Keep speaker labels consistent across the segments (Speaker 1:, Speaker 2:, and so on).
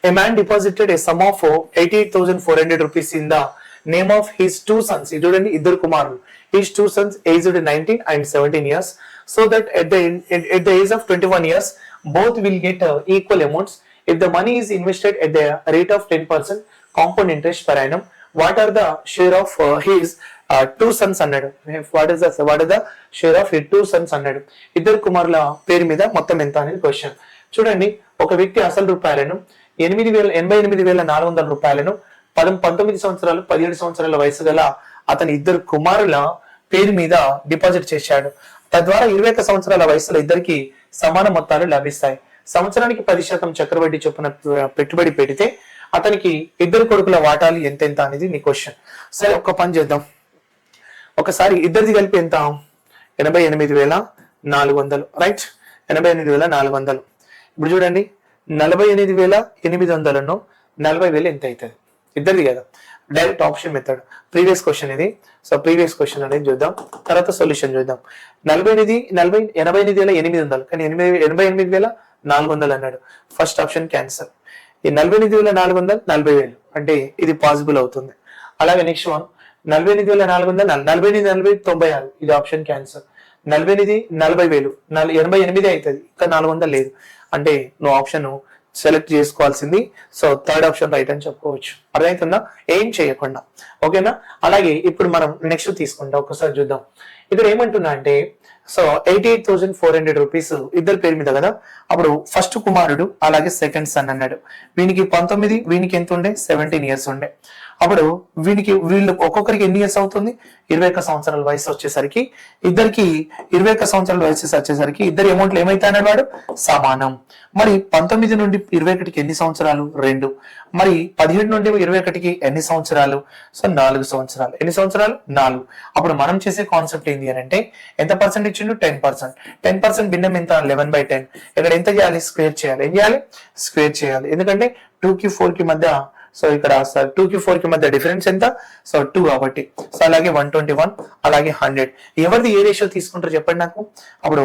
Speaker 1: A man deposited a sum of 88,400 rupees in the name of his two sons. చూడండి ఇద్దరు కుమారులు. His two sons aged 19 and 17 years. So that at the age of 21 years, both will get equal amounts. If the money is invested at the rate of 10% compound interest per annum, what are the share of his two sons అన్నాడు. What is the share of his two sons అన్నాడు. ఇద్దరు కుమారుల పేరు మీద మొత్తం ఎంత అనేది question. చూడండి, ఒక వ్యక్తి అసలు రూపాయలను 88,400 రూపాయలను 19 సంవత్సరాలు 17 సంవత్సరాల వయసు గల అతని ఇద్దరు కుమారుల పేరు మీద డిపాజిట్ చేశాడు. తద్వారా 21 సంవత్సరాల వయసులో ఇద్దరికి సమాన మొత్తాలు లభిస్తాయి. సంవత్సరానికి 10% చక్రవడ్డీ చొప్పున పెట్టుబడి పెడితే అతనికి ఇద్దరు కొడుకుల వాటాలు ఎంతెంత అనేది నీ క్వశ్చన్. సరే, ఒక్క పని చేద్దాం. ఒకసారి ఇద్దరిది కలిపి ఎంత? 88,400, రైట్? 88,400. ఇప్పుడు చూడండి, 48,800 40,000 ఎంత అవుతుంది? ఇద్దరిది కదా, direct option method. Previous question ఇది. సో ప్రీవియస్ క్వశ్చన్ అనేది చూద్దాం, తర్వాత సొల్యూషన్ చూద్దాం. 88,800 కానీ 88,400 అన్నాడు. First option cancer. ఈ 48,400 40,000 అంటే ఇది పాసిబుల్ అవుతుంది. అలాగే నెక్స్ట్ వన్ 48,400 48,40 96 ఇది ఆప్షన్ క్యాన్సర్. 48 40,000 88 అవుతుంది, ఇంకా 400 లేదు అంటే నువ్వు ఆప్షన్ సెలెక్ట్ చేసుకోవాల్సింది. సో థర్డ్ ఆప్షన్ రైట్ అని చెప్పుకోవచ్చు. అర్థమవుతుందా? ఏం చేయకుండా, ఓకేనా? అలాగే ఇప్పుడు మనం నెక్స్ట్ తీసుకుంటాం, ఒకసారి చూద్దాం. ఇక్కడ ఏమంటున్నా అంటే, సో 88,400 రూపీస్ ఇద్దరు పేరు మీద కదా. అప్పుడు ఫస్ట్ కుమారుడు అలాగే సెకండ్ సన్ అన్నాడు. వీనికి 19, వీనికి ఎంత ఉండే? 17 ఇయర్స్ ఉండే. అప్పుడు వీళ్ళు ఒక్కొక్కరికి ఎన్ని ఇయర్స్ అవుతుంది? 21 సంవత్సరాల వయసు వచ్చేసరికి ఇద్దరికి 21 సంవత్సరాల వయసు వచ్చేసరికి ఇద్దరు అమౌంట్లు ఏమైతే వాడు సమానం. మరి 19 నుండి 21కి ఎన్ని సంవత్సరాలు? 2. మరి 17 నుండి 21కి ఎన్ని సంవత్సరాలు? సో 4 సంవత్సరాలు. ఎన్ని సంవత్సరాలు? 4. అప్పుడు మనం చేసే కాన్సెప్ట్ ఏంటి అని అంటే, ఎంత పర్సెంట్ ఇచ్చిండు? 10%. 10% భిన్నం ఎంత? 11/10. ఇక్కడ ఎంత చేయాలి? స్క్వేర్ చేయాలి. ఏం చేయాలి? స్క్వేర్ చేయాలి. ఎందుకంటే 2కి 4కి మధ్య, సో ఇక్కడ 2కి 4కి మధ్య డిఫరెన్స్ ఎంత? సో 2 కాబట్టి. సో అలాగే 121 అలాగే 100. ఎవరిది ఏ రేషియో తీసుకుంటారు చెప్పండి నాకు. అప్పుడు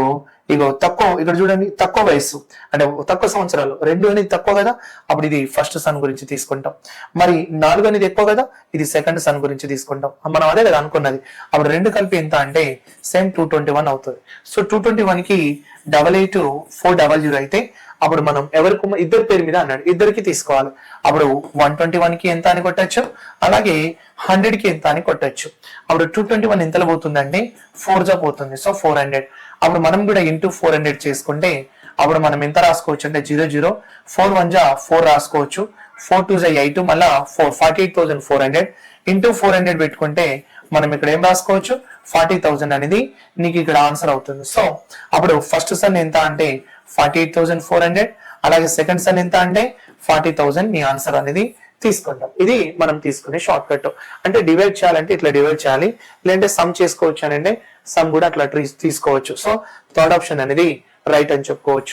Speaker 1: ఇగో తక్కువ, ఇక్కడ చూడండి, తక్కువ వయసు అంటే తక్కువ సంవత్సరాలు. 2 అనేది తక్కువ కదా, అప్పుడు ఇది ఫస్ట్ సన్ గురించి తీసుకుంటాం. మరి 4 అనేది ఎక్కువ కదా, ఇది సెకండ్ సన్ గురించి తీసుకుంటాం. మనం అదే కదా అనుకున్నది. అప్పుడు 2 కలిపి ఎంత అంటే సేమ్ 221 అవుతుంది. సో 221కి 88,400 అయితే అప్పుడు మనం ఎవరికి ఇద్దరు పేరు మీద అన్నాడు, ఇద్దరికి తీసుకోవాలి. అప్పుడు 121కి ఎంత అని కొట్టచ్చు, అలాగే 100కి ఎంత అని కొట్టచ్చు. అప్పుడు 221 ఎంతలో పోతుందంటే 4 పోతుంది. సో 400. అప్పుడు మనం కూడా ఇంటూ 400 చేసుకుంటే అప్పుడు మనం ఎంత రాసుకోవచ్చు అంటే 00 4 1 4 రాసుకోవచ్చు. 4 2 8 మళ్ళా 48,400 ఇంటూ 400 పెట్టుకుంటే మనం ఇక్కడ ఏం రాసుకోవచ్చు? 40,000 అనేది నీకు ఇక్కడ ఆన్సర్ అవుతుంది. సో అప్పుడు ఫస్ట్ సన్ ఎంత అంటే 48,400, అలాగే సెకండ్ సన్ ఎంత అంటే 40,000. నీ ఆన్సర్ అనేది తీసుకుంటాం. ఇది మనం తీసుకునే షార్ట్ కట్. అంటే డివైడ్ చేయాలంటే ఇట్లా డివైడ్ చేయాలి, లేదంటే సమ్ చేసుకోవచ్చు అని అంటే సమ్ కూడా అట్లా తీసుకోవచ్చు. సో థర్డ్ ఆప్షన్ అనేది రైట్ అని చెప్పుకోవచ్చు.